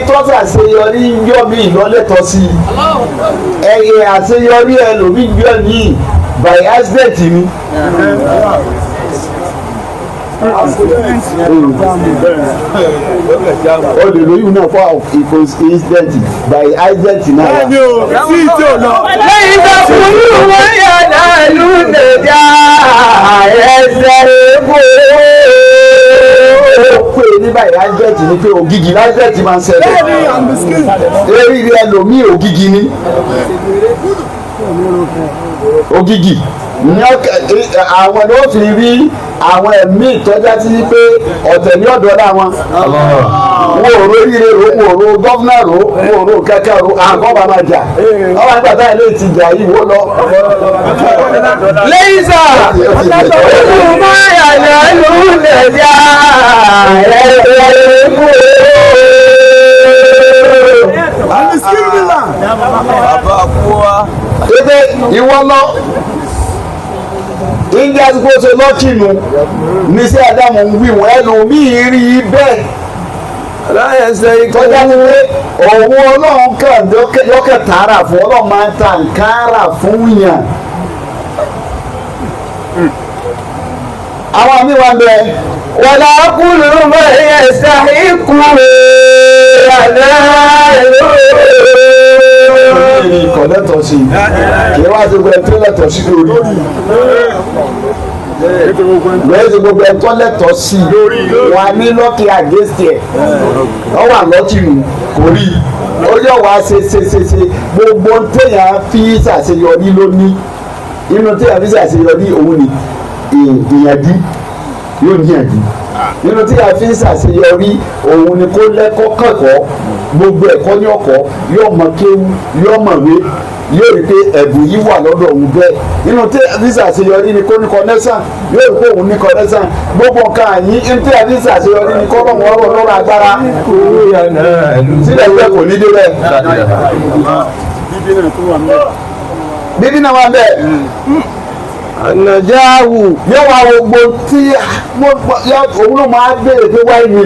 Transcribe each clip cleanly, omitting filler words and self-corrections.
tó ṣàṣeyọrí yọ mí lọ́lẹ́tọ̀ sí ẹ̀yẹ àṣeyọrí ẹlòmíì yọ ní by accident ni. o lè lóyún náà fún incident by accident náà. lẹ́yìn tó fún wọn yàrá ìlú nàìjà ẹsẹ̀ èkó. ó pè ní by accident ni pé ògìgì accident máa ń ṣẹlẹ̀. eré ẹlòmíì ògìgì ni. ògìgì ní àwọn ló fi rí àwọn ẹ̀mí ìtọ́já sí pé ọ̀tẹ̀ ní ọ̀dọ́ náà wọn. wọn ò ro ire ro wọn ò ro gọ́fúnà ro wọn ò ro kẹ́kẹ́ ro àgọ́ bá máa jà. ọba nígbà táyà lè ti jà yìí wó lọ. lẹ́yìn sọ olùmọ̀ yàrá ìlú nàìjà ẹsẹ̀ èkó. ebe ìwọ lọ india tí kò ṣe lọ́kìnù ní sí Ádámù ń wí wọ́n ẹlòmíì rí bẹ́ẹ̀ tọ́já ní pé òun ọlọ́run kàn yọkẹ̀ tààrà fún ọlọ́run máa ń ta nkárà fún yàn. àwọn àmì wa bẹ. wàlá kúlù mọ̀ ẹ̀sà ikú yàrá ìlú. kọ̀lẹ́tọ̀ sí kí wá sí gbogbo ẹ̀tọ́ lẹ́tọ̀ sí lórí lórí gbogbo ẹ̀tọ́ lẹ́tọ̀ sí wà ní lọ́kì àgẹ́sì ẹ̀ wọ́n wà lọ́kì nù kò rí ó yọ̀ wá ṣe gbogbo téèyàn fi ṣàṣeyọrí lóní inú téèyàn fi ṣàṣeyọrí òun ni ìyànjú yóò níyànjú nínú tí a fi ń ṣàṣeyọrí òun ni kó lẹ́kọ̀ọ́ kẹ́kọ̀ọ́ gbogbo ẹ̀kọ́ ní ọkọ̀ yóò mọ kéwú yóò mọ̀wé yóò rí pé ẹ̀bùn yìí wà lọ́dọ̀ òun bẹ́ẹ̀ nínú tí a fi ń ṣàṣeyọrí ni kó ní kọ́nẹ́sàn yóò rí pé òun ní kọ́nẹ́sàn gbogbo nǹkan àyín nínú tí a fi ń ṣàṣeyọrí ni kọ́ lọ́wọ́ ọ̀rọ̀ lọ́rọ̀ agbára sílẹ̀ ìwé kò ní débẹ̀. bíbí náà wà bẹ́ẹ̀. ànàjáwù yóò wá gbogbo tí òun ló máa béèrè pé wáyé mi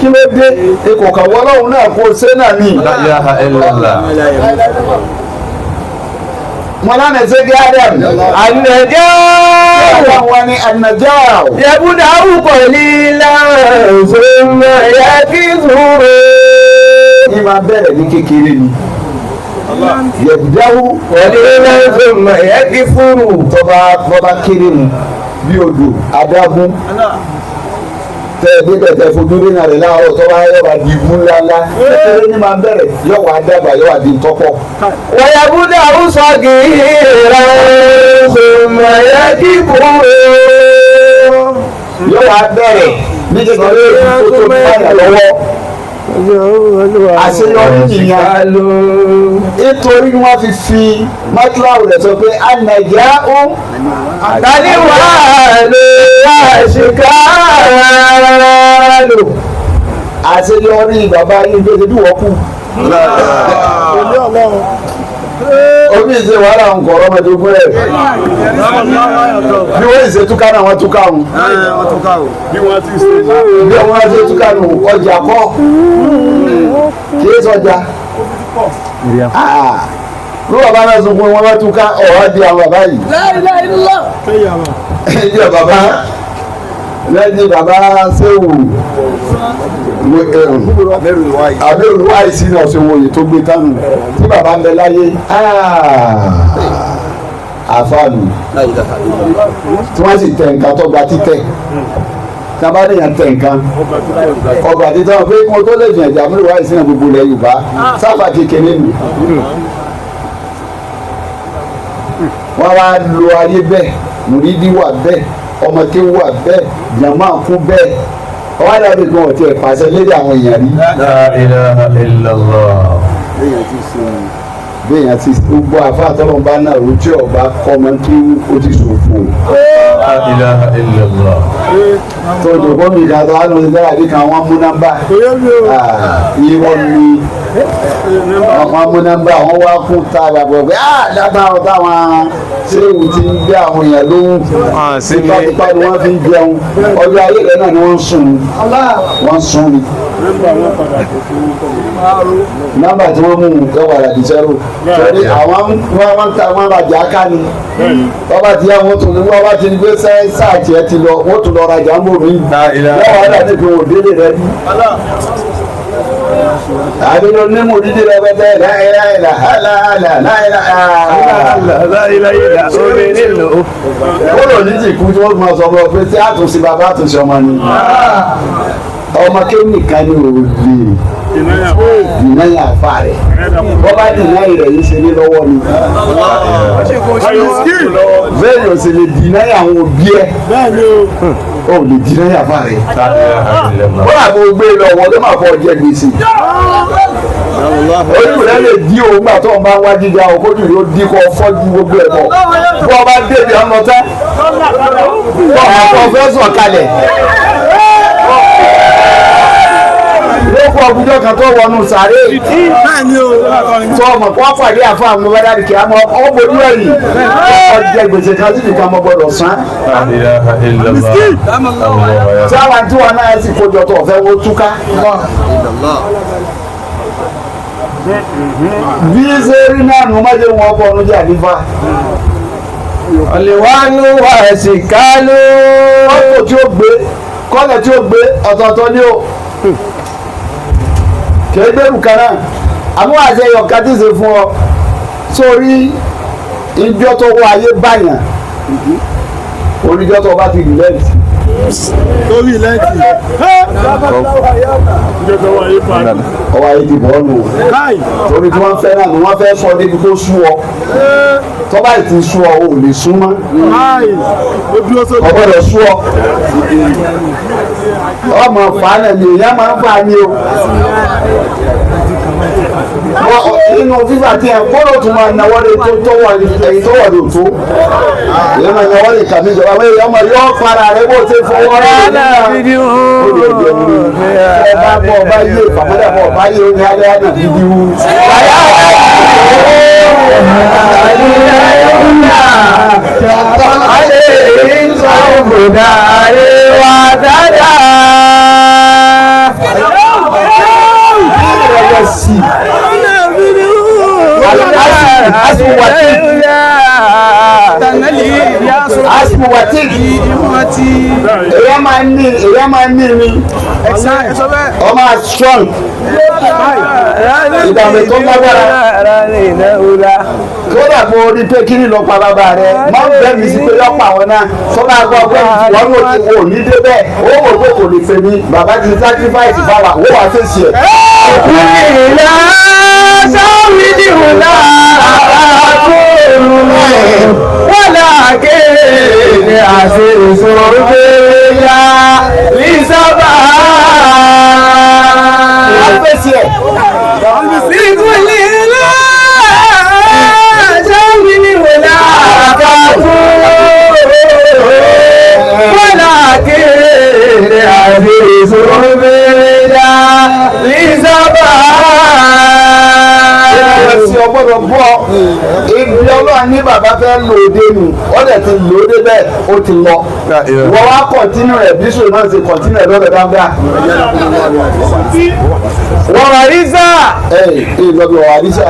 kí ló dé ikọ̀ kàwọ́ ọlọ́run náà kó ṣe náà ní. La ilaha illallah. mọ̀lánà ṣe gé adam. ànàjáwù àwọn ni ànàjáwù. yẹ̀bùdà àwùkọ̀ lílà ṣùgbọ́n yẹ kí sùúrù. ní máa bẹ̀rẹ̀ ní kékeré ni. yẹ̀bùdáwù lílà ṣùgbọ́n yẹ kí fúrù. tọ́ba kéré mu bí odò adágún tẹ débẹ̀ tẹ fojú rí nàrẹ̀ láàárọ̀ tọ́ba yọba di mú ńláńlá kékeré ní máa bẹ̀rẹ̀ yọ̀wọ̀ adàgbà yọ̀wọ̀ di ntọ́pọ̀. wọ̀yẹ̀bùdà àwùsọ̀gì rẹ̀ ṣùgbọ́n yẹ kí fúrù. yọ̀wọ̀ abẹ́rẹ̀ ní kékeré tó tó báyà lọ́wọ́ àṣeyọrí nìyẹn nítorí wọ́n fi mọ́tíláwù rẹ̀ sọ pé ànàjà ó àtàlíwà lè àṣìkáàlù. àṣeyọrí bàbá yín gbèsè bí wọ́n kú. omi ìṣe wàhálà ń kọ̀ ọmọdé ogún rẹ̀ bí wọ́n ìṣe túká náà wọ́n túká òun bí wọ́n ti túká nù ọjà kọ́ kì í sọjà ló bàbá náà sunkún wọn bá túká ọ̀rọ̀ di àwọn bàbá yìí ẹ̀jẹ̀ bàbá lẹ́yìn bàbá sẹ́wù abẹ́rù àìsí náà ṣe wòye tó gbé tánu tí bàbá ń bẹ láyé àfààní tí wọ́n sì tẹ̀ nǹkan tó gba títẹ̀ tí wọ́n bá lè yàn tẹ̀ nǹkan ọgbà títẹ̀ wọn pé kí wọ́n tó lè jìyànjú abẹ́rù àìsí náà gbogbo ilẹ̀ Yorùbá sáfà kékeré nù wọ́n wá lo ayé bẹ́ẹ̀ mùrídìí wà bẹ́ẹ̀ ọmọ tí ń wà bẹ́ẹ̀ jàmá kú bẹ́ẹ̀ ọwọ́ dàbí kan ọ̀tí ẹ̀ pàṣẹ lédè àwọn èèyàn rí. La ilaha illallah. béèyàn ti gbogbo àfa àtọ́lọ́ bá náà rojú ọba kọ́mọ kí ó ti ṣòfò. La ilaha illallah. tó o jòkó mi ìdá tó wà lóṣù dára bí kan wọ́n mú nọ́mbà. irọ́ ni wọ́n mú nọ́mbà wọ́n wá kún tá a gbàgbọ́ pé dábàá táwọn séwù ti ń gbé àwọn èèyàn lóhùn tipátipá ni wọ́n fi ń jẹun ọjọ́ ayé rẹ̀ náà ni wọ́n ń sùn ni. nọ́mbà tí wọ́n mú un kọ́ padà di zero torí àwọn wọn rajà ká ni wọ́n bá ti yá wọ́n tún wọ́n bá ti gbé sáà tiẹ̀ ti lọ wọ́n tún lọ rajà ń bò mí lọ́wọ́ ọ̀dà tí kò wò délé rẹ bí. àbílò ní mo dídí rẹ bẹ́tẹ̀ láìláìlà omi nílò. kólò ní ti kú tí wọ́n máa sọ fún ọ pé tí àtúnṣe bàbá àtúnṣe ọmọ ni ọmọ kéwì nìkan ni ò lè dìnáyà àfa rẹ̀ wọ́n bá dìnáyà rẹ̀ yìí ṣe ní lọ́wọ́ ni bẹ́ẹ̀ ni ò sì lè dìnáyà àwọn òbí ẹ̀ ó lè dìnáyà àfa rẹ̀ wọ́n àbò gbé lọ wọ́n ló máa fọ ọjẹ́ gbèsè olùrẹ́ lè di òun gbà tó ń bá wá jíjà òkójú ló di kọ́ fọ́jú gbogbo ẹ̀ bọ̀ bọ́ ọba débi ọmọ tán bọ́ ọmọ fẹ́ sọ̀ kalẹ̀ lókù ọ̀gbùjọ́ kan tó wọnú sàárè tó ọmọ kó pàdé àfa àwọn ọmọ dáadé kí a mọ ọgbọdún ẹ̀yìn ọjọ́ gbèsè kan sí nìkan mọ gbọdọ̀ san. tí àwọn tí wọn náà sì kójọ tó ọ̀fẹ́ wo túká. bí ṣe rí náà nù májè wọn bọ̀ ọ̀nù jà nífa. ọ̀lẹ́wánú wà sí kálú. ọkọ̀ tí ó gbé kọ́lẹ̀ tí ó gbé ọ̀tọ̀ọ̀tọ̀ ni ó kẹ́gbẹ́rù kan náà àmú àṣeyọ kan tí ń ṣe fún ọ sórí ìjọ tó wọ ayé báyàn oníjọ tó bá ti rí lẹ́ǹtì. torí lẹ́ǹtì ìjọ tó wọ ayé báyàn. ọwọ́ ayé ti bọ̀ ọ́ nù. torí tí wọ́n fẹ́ náà ni wọ́n fẹ́ sọ débi tó sú ọ tọ́ba ìtì sú ọ ò lè sún mọ́ ọgbọ́dọ̀ sú ọ ọmọ fàánà ni èèyàn máa ń fà ní o nínú fífà tí ẹ kọ́rọ̀ tún máa náwó lè tó tọ́wọ́ ẹ̀yìn tó wọ̀ lè tó èèyàn máa náwó lè kàmí ìjọba wọ́n èèyàn máa yọ para rẹ̀ bó ṣe fọwọ́ rẹ̀ ọba bọ̀ ọba yé fàmọ́dà bọ̀ ọba yé ní alẹ́ àdè dídí wú. Asimu watiki èyàn máa ní mi ọmọ strong ìdààmú tó lágbára kódà kó o rí pé kí ni lọ pa bàbá rẹ máa ń bẹ́ mi sí pé lọ́pọ̀ àwọn náà sọ́nà àgbọ̀ pé wọ́n ló ti wò ní débẹ̀ ó wò pé kò lè fẹ́ mi bàbá ti sacrifice bàbá ó wà fèsì ẹ̀. ìlà sáwìdì wùlá àkóòrò wọ́n kéèrè àṣírí sọ̀rọ̀ yá lísàbà. Àfẹ́sí ẹ̀. Ìkúlì ńlá sáwìdì wùlá àkóòrò wọ́n kéèrè àṣírí sọ̀rọ̀ yá lísàbà. Ẹ̀sìn ọgbọ́dọ̀ bọ́ ibi ọlọ́run ní bàbá fẹ́ lò ó dé nù ó dẹ̀ ti lò ó dé bẹ́ẹ̀ ó ti lọ. Wọ́n wá kọ̀ntínú rẹ̀ bí sùn náà ṣe kọ̀ntínú rẹ̀ lọ́dọ̀ dáńgá. Wọ́n wà rí sá. Ìgbọ́dọ̀ wà rí sá.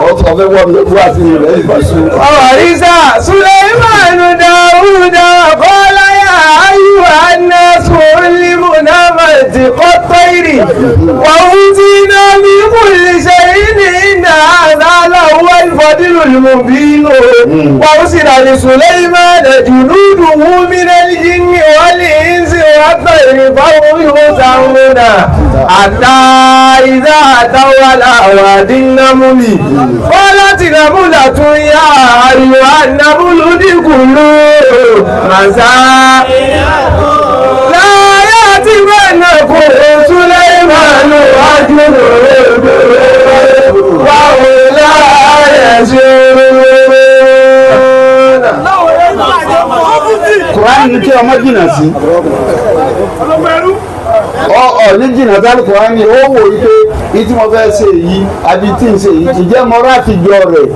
Ọ̀tọ̀ fẹ́ wọ́n mi wá sí ilẹ̀ ìbásù. Wọ́n wà rí sá. Sulaiman Dawuda qala ya ayyuhan nasu ullimna mantiqa at-tayri wa utina min kulli shay'in inna hadha lahuwa al-fadlu al-mubin. Wa usira li Sulaiman junuduhu min al-jinni wal-insi wat-tayri fahum yusawwuna hatta idha ataw ala wadi an-naml qalat namulatun ya ayyuhan namlu udkhulu la ya'timannakum Sulaiman wa junuduhu wa hum la yash'urun. Kùránì ní kí ọmọ jìnnà sí. Ní jìnnà sáré Kùránì ó wò ó pé ní tí mo fẹ́ ṣe yìí àbí tí ń ṣe yìí ìjẹ́ mọ́ra àtijọ́ rẹ̀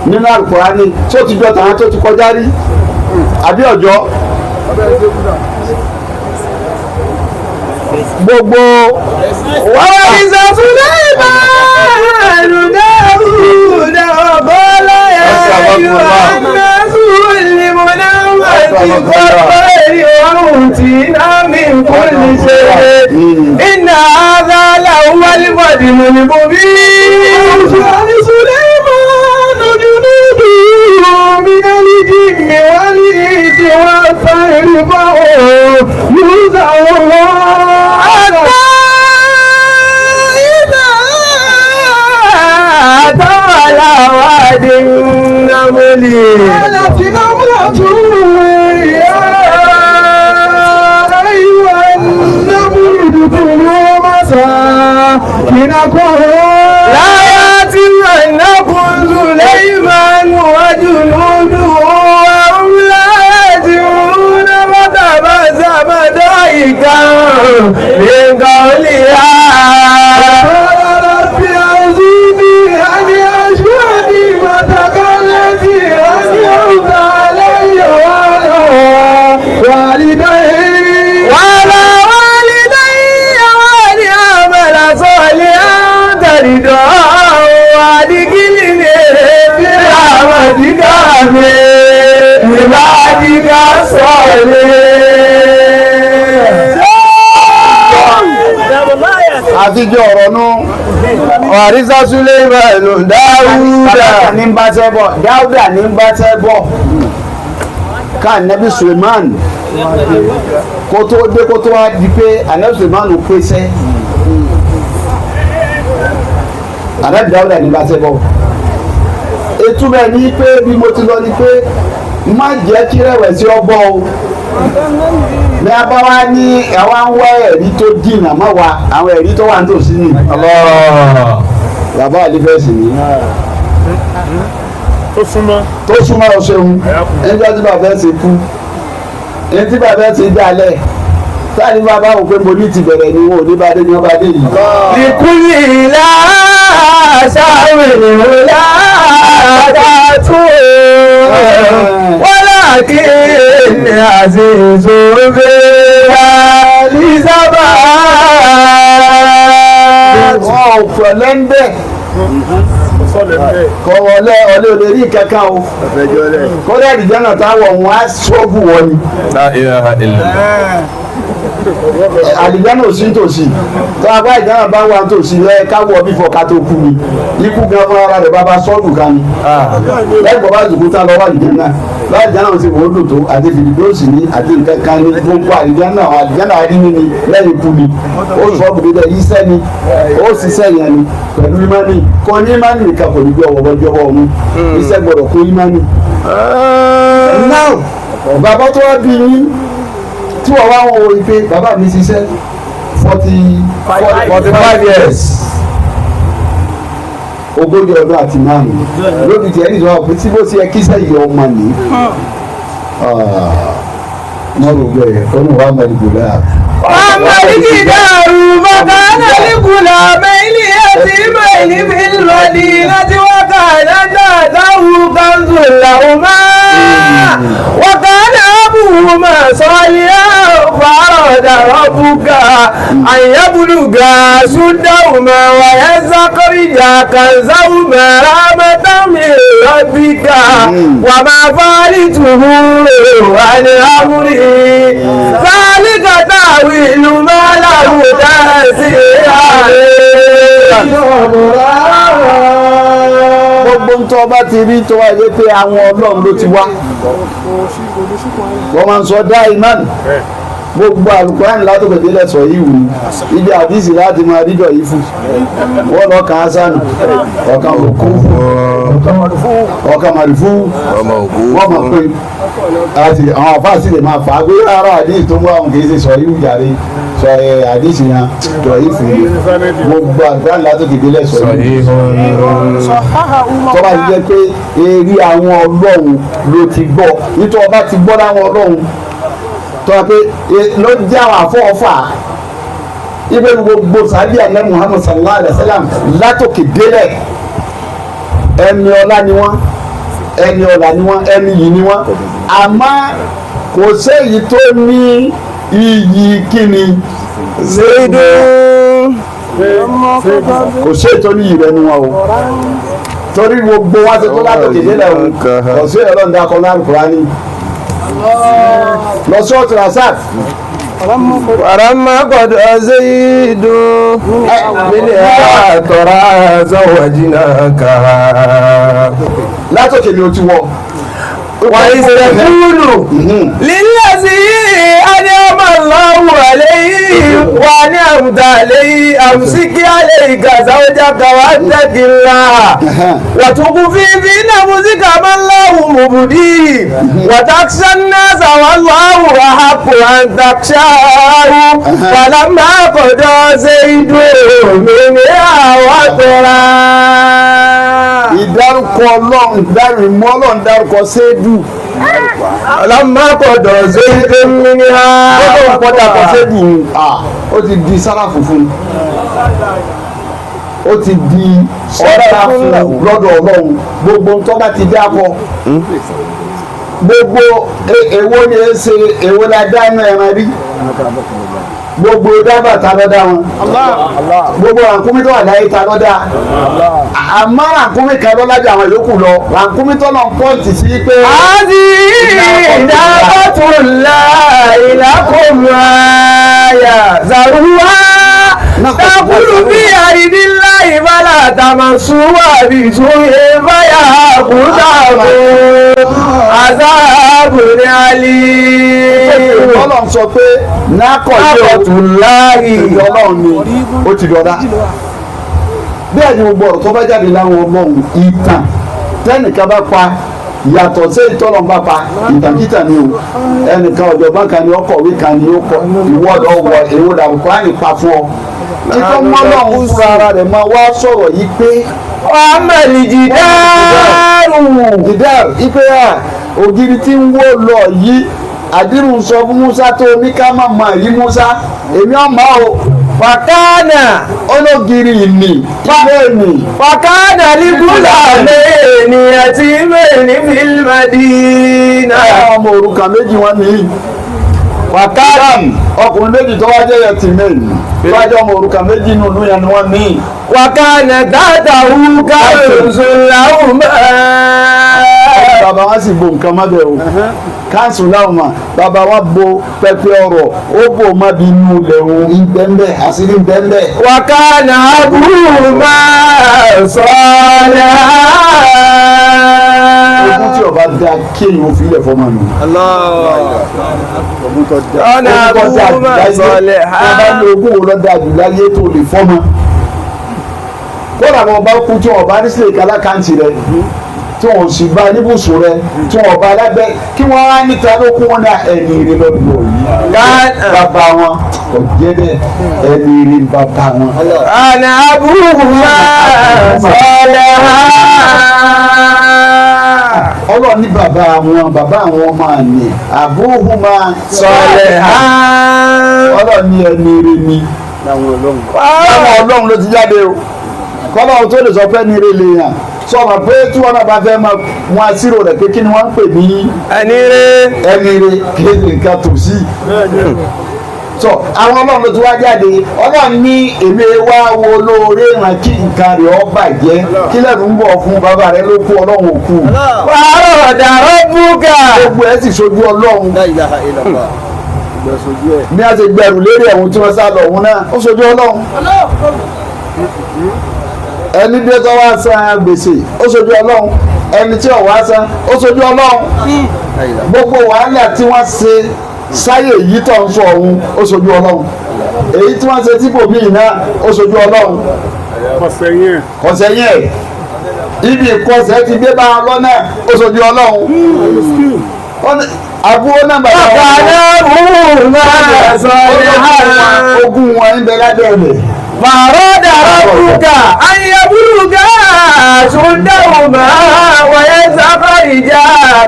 nínú Al-Kùránì tó ti jọ tàwọn tó ti kọjá rí àbí ọjọ́. gbogbo wọ́n ní sọ́sùlẹ̀ ìbánu dáhùn ọ̀bọ́lá ẹ̀yọ́ àmásùlì mọ́nà àti kọ́kọ́rì ọ̀hún tí náà mi kò lè ṣe iná àgàlà wálé bọ̀dì mú ní bòbí. Sulaiman junudu min al-jinni wal-insi wat-tayri لا يأتمنكم سليمان وجنوده وهم لا يشعرون فتبسم ضاحكا من قولها رب أعوذني أن أشهد نعمتك التي أنعمت علي وعلى والدي ولأعمل صالحا ترضاه وأدخلني برحمتك في عبادك الصالحين. àtijọ́ ọ̀rọ̀ nù. Àrísà Sulaiman Dáúdà ní bá tẹ́ bọ̀ Dáúdà ní bá tẹ́ bọ̀ ká Ànábì Sulaiman kó tó dé kó tó wá di pé Ànábì Sulaiman pèsè Ànábì Dáúdà ní bá tẹ́ bọ̀. Ètùbẹ̀ ní pé bí mo ti lọ ni pé má jẹ́ kí rẹ̀wẹ̀sì ọgbọ́ o ní abáwá ní àwa ń wá ẹ̀rí tó dìnnà mọ́ wa àwọn ẹ̀rí tó wà nítòsí ni. Bàbá àlífẹ́sì ni tó súnmọ́ ọ̀ṣẹ́hun ẹjọ́ tí bàbá ẹ̀ ṣe kú ẹni tí bàbá ẹ̀ ṣe dálẹ̀ sáàní bàbá wò pé mo ní ti bẹ̀rẹ̀ ni wọn ò ní bá dé ní ọba dé yìí. ìkúlì ìlà ṣàwìlì ìlà àdàtú wọ́n láàkì ní àṣìṣò bẹ́ẹ̀ àlìsábà. wọn ò pẹ̀lẹ́ ń bẹ̀ kọ̀wọ́lẹ́ ọ̀lẹ́ òde rí kankan o kọ́dà ìdíjọ́nà táwọn wọn á ṣọ́ọ̀bù wọn ni. La ilaha illallah. àdìjọ́nà ò sí nítòsí tó a bá ìjọ́nà bá wà nítòsí lẹ́ káwọ́ bí fọ́ká tó kú ni ikú gan fún ara rẹ̀ bàbá sọ́ọ̀dù kan ni lẹ́gbọ̀n bá zùkú tá lọ́wọ́ àdìjọ́nà láìjọ́nà ti wò ó dùn tó àti fìdíbóòsì ni àti nǹkan kan ní gbogbo àdìjọ́nà àdínní ni lẹ́yìn ikú ni ó sọ́ọ̀bù dídẹ iṣẹ́ ni ó ṣiṣẹ́ yẹn ni pẹ̀lú ìmánì kò ní ìmánì nìkan kò ní bí ọwọ́ bọ́jọ́ ọ̀hún iṣẹ́ gbọ́dọ̀ kó ìmánì. náà bàbá tó wá bí yín tí wọ́n wá wọ́n wọ́n pé bàbá mi ṣiṣẹ́ 45 years ogójì ọdún àti márùn lóbi tí ẹni sọ pé tí bó ti ẹ kí sẹ́yìn ọmọ ní wọ́n rò bẹ́ẹ̀ ọmọ wa mọ̀ nígbò láà. Amaliki daru makana likula maili yatima ilimi lwadina wakana dadahu kanzul lahuma wakana abuhuma salihan farada rabbuka an yabluga sudahuma wa yazakhrija kanzahuma rahmatan min rabbika wa ma falituhu an amri zalika ìlú máa láwùdá sí ààrẹ. Gbogbo ń tọ́ bá ti rí tó wáyé pé àwọn ọlọ́run ló ti wá. Wọ́n máa ń sọ dá imán. Gbogbo Al-Qur'an látòkèdè lẹ́sọ̀ yìí wù ní. Ibi àdìsí láti máa dídọ̀ yìí fún. Wọ́n lọ kàn án sánù. Ọ̀kan òkú. Ọ̀kan màrìfú. Wọ́n mọ̀ pé àti àwọn àfáàsì lè máa fà á gbé ara àdìsí tó mú àwọn kì í ṣe sọ yìí jàre. Sọ àdìsí yẹn jọ yìí fún mi. Gbogbo Al-Qur'an látòkèdè lẹ́sọ̀ yìí. Tọ́ba ti jẹ́ pé eré àwọn ọlọ́run ló ti gbọ́. Nítorí ọba ti gbọ́ láwọn ọlọ́run tọ́ pé ló jẹ́ àwọn àfọ́ọ̀fà ibẹ̀ gbogbo sàbí àná Muhammad sallallahu alayhi wa sallam látòkè délẹ̀ ẹni ọlá ni wọ́n ẹni yìí ni wọ́n àmọ́ kò séyìí tó ní iyì kíni Zaidun. kò sí ètò ní ìrẹ́ nu wọn o torí gbogbo wọn ti tó látòkè délẹ̀ o kò sí ọlọ́run dákọ̀ náà Kùránì lọ sọ́ọ̀tù rasat. ولما قضى زيد منها ترى زوجناكها látòkè ni o ti wọ. ويستقول للذي أنعم الله عليه وأنعمت عليه أمسك عليك زوجك واتق الله وتخفي في نفسك ما الله مبديه وتخشى الناس والله أحق أن تخشاه فلما قضى زيد منها وطرا. ìdárúkọ ọlọ́run ìmọ̀ ọlọ́run dárúkọ sédù. ọlọ́mọkọ̀dọ̀ Zaidun minha. ọlọ́run kọ́ dárúkọ sédù ó ti di sáráfù fún ó ti di sáráfù lọ́dọ̀ ọlọ́run gbogbo tó bá ti dákọ̀ gbogbo èwo ni ẹ ṣe èwo la dá inú ẹran rí gbogbo dábàá ta lọ́dá wọn gbogbo rànkúmí tó wà láyé ta lọ́dá àmọ́ rànkúmí kan lọ́lájà àwọn yòókù lọ rànkúmí tó náà pọ́ǹtì sí pé. àti ìdábàtúlá ìlàkùnmáyà zàrúwá takulu bí àìdílá ìbálà tàmásùwà bìtúyè báyà kúndàbò àzáàbò ní alì. ọlọ́run sọ pé nákọ̀tùláì ọlọ́run ni ó ti dọ̀dá bẹ́ẹ̀ ni gbogbo ọ̀rọ̀ tó bá jáde láwọn ọlọ́run ìtàn tẹ́nìkan bá pa yàtọ̀ sí ìtọ́lọ̀ bá pa ìtàkìtà ni o ẹnìkan ọ̀jọ̀gbọ́n kan ni ọkọ̀wé kan ni ó kọ ìwọ́dọ̀ wọ èwo dàrúkọ á ní pa fún ọ. títọ́ mọ́lọ́run fúnra ara rẹ̀ máa wá sọ̀rọ̀ yìí pé ọmọlì jìdáàrù ipe ògiri tí ń wó lọ yìí àdírù sọ fún Musa tó ní ká má máa yí Musa èmi ọmọ o fàkánà ológiri ìní ilé ìní. fàkánà lígúlà mẹ́ẹ̀ni àti mẹ́ẹ̀ni fílmàdínà. ọmọ òrukàn méjì wọn nìyí fàkánà ọkùnrin méjì tó wá jẹ́ yẹtì mẹ́rin tó wá jẹ́ ọmọ òrukàn méjì nínú yẹn ni wọ́n ní. wàkánà tàtàwù káyọ̀sọ̀láwù máa. bàbá wa sì bo nǹkan mọ́bẹ̀ o káńsù láwọn ma bàbá wa bo pẹpẹ ọ̀rọ̀ ó bò má bí inú ilẹ̀ o ìbẹ́ńbẹ́ àṣírí ìbẹ́ńbẹ́. wàkánà àbúrò máa sọ̀rọ̀. ogún tí ọba da kéèyàn ó fi ilẹ̀ fọmọ nù. ọ̀nà àbúrò máa sọ̀rọ̀. ọba ní ogún wo lọ́dà jù láyé tó lè fọ́mọ. kódà bọ̀ ọba kú tí ọba ní sílẹ̀ kálákàntì rẹ̀ tí wọn sì bá níbùsùn rẹ tí wọn bá lábẹ́ kí wọn á níta ló kún wọn ní ẹni rí lọ́dún yìí bàbá wọn kò jẹ́ bẹ́ẹ̀ ẹni rí bàbá wọn. ọ̀nà àbúrò máa sọ̀rọ̀. ọlọ́run ní bàbá àwọn máa ní àbúrò máa sọ̀rọ̀. ọlọ́run ní ẹni rí ni láwọn ọlọ́run ló ti jáde o kọ́lọ́run tó lè sọ pé ẹni rí lè yàn sọ̀rọ̀ pé tí wọ́n náà bá fẹ́ máa wọn àṣírò rẹ̀ pé kí ni wọ́n ń pè ní ẹni rẹ kéde nǹkan tó sí. sọ àwọn ọlọ́run ló ti wá jáde ọlọ́run ní èmi wá wo lóore ràn kí nǹkan rẹ̀ ó bàjẹ́ kí lẹ́nu ń bọ̀ fún bàbá rẹ̀ ló kú ọlọ́run òkú. wàá ọ̀dàrọ̀ búkà. gbogbo ẹ̀ sì sojú ọlọ́run. ní a ti gbẹrù lérí ẹ̀hún tí wọ́n sá lọ òun náà ó sojú ọlọ́run ẹni dé tó wá san gbèsè ó sojú ọlọ́run ẹni tí ò wá san ó sojú ọlọ́run gbogbo wàhálà tí wọ́n ṣe sáyè yìí tó ń sọ ọ̀hún ó sojú ọlọ́run èyí tí wọ́n ṣe tíbòmíì náà ó sojú ọlọ́run kọ̀sẹ̀yìn ẹ̀ ibi ìkọsẹ̀ ti dé bá wọn lọ́nà ó sojú ọlọ́run àbúrò náà bàbá wọn ogún wọn ń bẹ lábẹ́ rẹ̀. Fàrọ́dà rọ́bùkà ayébúrúkà ṣùdáwùmá wọ̀nyẹ́ sáfàrìjà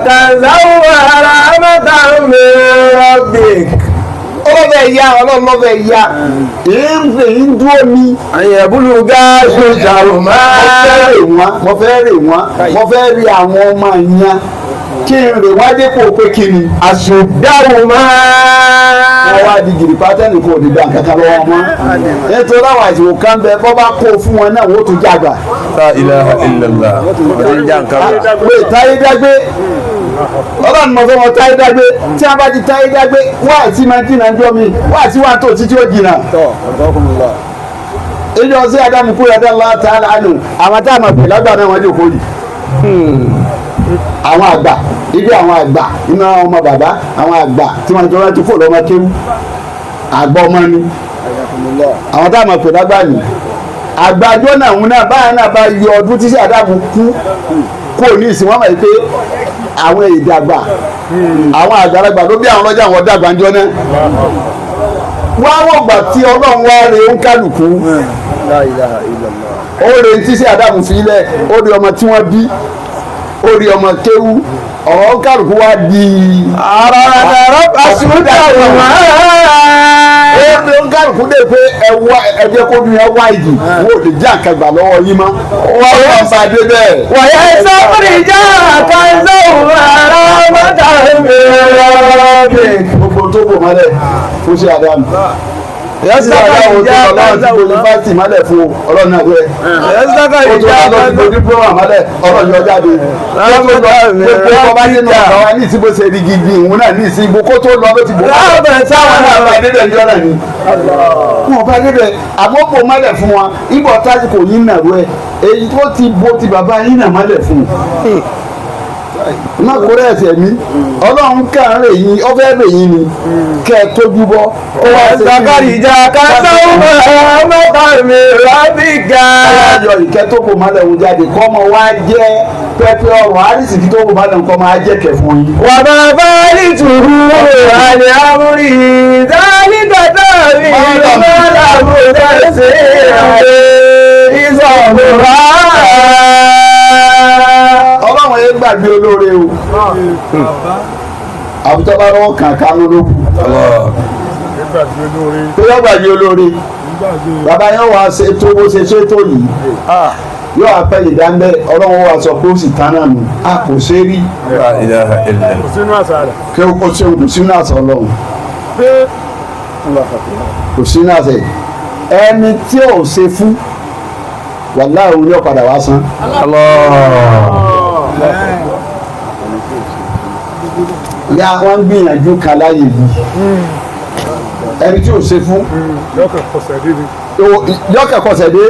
kàzáwù ara mọ́tàmì rọ́bìk. ọlọ́bẹ̀ ya ọlọ́bẹ̀ ya èéfè ń dúró mi. ayébúrúkà ṣùdáwùmá. mo fẹ́ rè wọ́n mo fẹ́ rí àwọn ọmọ yẹn kí n rè wá dépò pé kí ni. àṣùdáwò máa. wọ́n wá di gìrì pátẹ́nì kò ní gbà kankan lọ́wọ́ mọ́ nítorí àwọn àìsàn kan bẹ bọ́ bá kó fún wọn náà wọ́n tún jágbà. La ilaha illallah. pé táyé dágbé ọlọ́run mọ̀ fún wọn táyé dágbé tí a bá ti táyé dágbé wá àti máa dínà jọ mi wá àti wá tó títí ó jìnnà. ìjọ sí adamu kúrò ẹ̀dá ńlá tá a lánàá àwọn tá a máa pè lágbà náà wọ́n jòkó yìí. àwọn àgbà ibi àwọn àgbà iná ọmọ bàbá àwọn àgbà tí wọ́n jọra tó fò lọ́mọ kéwú àgbà ọmọ ni àwọn tá a máa pè lágbà ni àgbàjọ náà ń náà báyìí náà bá yọ ọdún tí sí adamu kú kó ní ìsìn wọn mọ̀ pé àwọn ìdàgbà àwọn àgbàlagbà ló bí àwọn ọlọ́jà àwọn dàgbà ń jọ náà wá wọ́n gbà tí ọlọ́run wá re ń kálukú ó re ń tí sí adamu fi lẹ̀ ó rí ọmọ tí wọ́n bí ó rí ọmọ kéwú ọ̀rọ̀ kálukú wá di ara rẹ̀ àṣùdáwò máa. ó ń kálukú dé pé ẹjẹ kó dun yẹn wá ìdì wọ́n ò lè já nǹkan gbà lọ́wọ́ yín mọ́ wọ́n bá dé bẹ́ẹ̀. wàyà ìsọ́kùnrin já àkànṣẹ́wò ara mọ́tà mi. gbogbo tó bò mọ́lẹ̀ fún sí adamu yẹsi aláwo tó ọlọ́run ti bo yunifásitì mọ́lẹ̀ fún ọlọ́run náà wẹ̀ ó tó ọlọ́run ti bo diploma mọ́lẹ̀ ọlọ́run yọ jáde gbogbo ọba nínú ọ̀gá wa ní ìsìnkú ṣe di gidi ìhun náà ní ìsìnkú kó tó lọ ló ti bò mọ́lẹ̀ táwọn náà bá débẹ̀ ní ọ̀nà ni wọn bá débẹ̀ àmọ́ bò mọ́lẹ̀ fún wa ibò tásìkò yín náà wẹ̀ èyí tó ti bo ti bàbá yín náà mọ́lẹ̀ fún má kórè ẹsẹ̀ mi ọlọ́run kàn rè yín ọfẹ́ rè yín ni kẹ́ ẹ tójú bọ́. Zakarija kásánwó mọ́tà mi rábìgà. ayọ̀ ìkẹ́ tó kò máa lẹ̀wọ̀n jáde kọ́ ọmọ wa jẹ́ pẹ́pẹ́ ọ̀rọ̀ àrísìkí tó kò máa lẹ̀wọ̀n kọ́ máa jẹ́ kẹ̀ fún yín. wà bàbá ìtùrú àlẹ́ àmúrí dálígàtà mi lọ́la bó dẹ́sẹ̀ ìsọ̀rọ̀ ọlọ́run yẹn gbàgbé olóore o àbútọ́ bá rọ́ kàkà lólókù tó yọ gbàgbé olóore bàbá yẹn wà ṣe tó bó ṣe ṣètò yìí yóò wá pẹ́ ìdánbẹ́ ọlọ́run wà sọ pé ó sì tán náà nù a kò ṣe é rí La ilaha illallah. kí ó kó sí òun kò sínú àṣà ọlọ́run kò sínú àṣà ẹni tí ò ṣe fún wàláhì òun yóò padà wá san. ya wọn gbìyànjú kan láyè yìí ẹni tí ò ṣe fún yọkẹ kọsẹ̀ dé